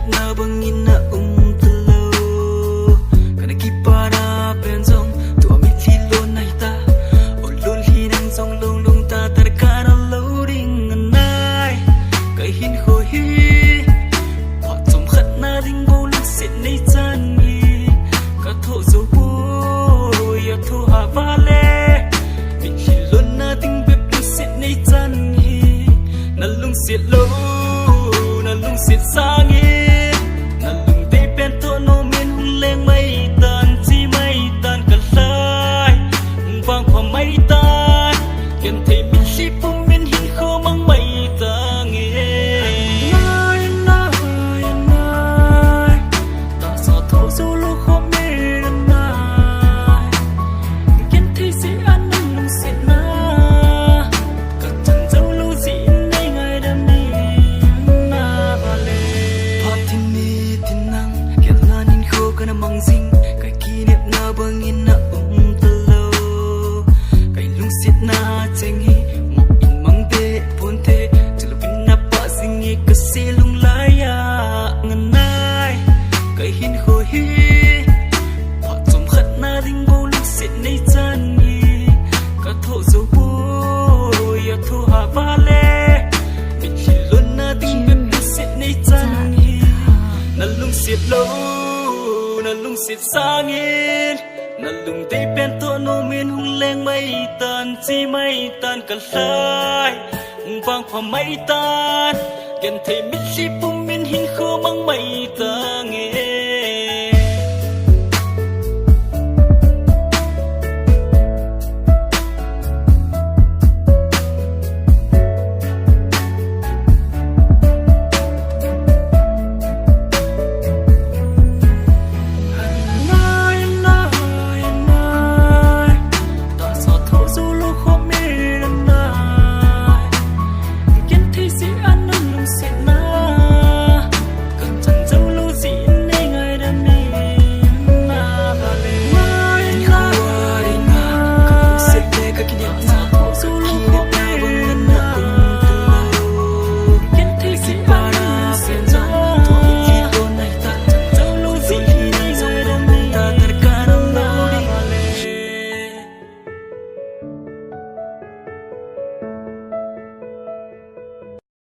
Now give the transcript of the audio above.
na bangin na talo kana kipara penzong tu ami thilo na ita olul hinang song long long ta tar kana loading nai kai hin ho hi pha som khat na ding go luk sit nei chan hi ka tho zo bo ya tho ha vale min hilon na ding bep luk sit nei chan hi na lung sit lo na lung sit sang hi bangin na talo kai lung sit na cheng hi mo in mang de ponte chulupin na pa singi ka silung laya nganai kai hin ho hi pha chom khat na ding go luk sit nei chan hi ka tho zo bo ya tho ha vale min hilon na ding bep sit nei chan hi na lung sit lo na lung sit sangin na lung tay pen to no min hung leng mai tan chi mai tan ka lai hung vang pha mai tan ken thei mit si pum min hin kho mang mai tan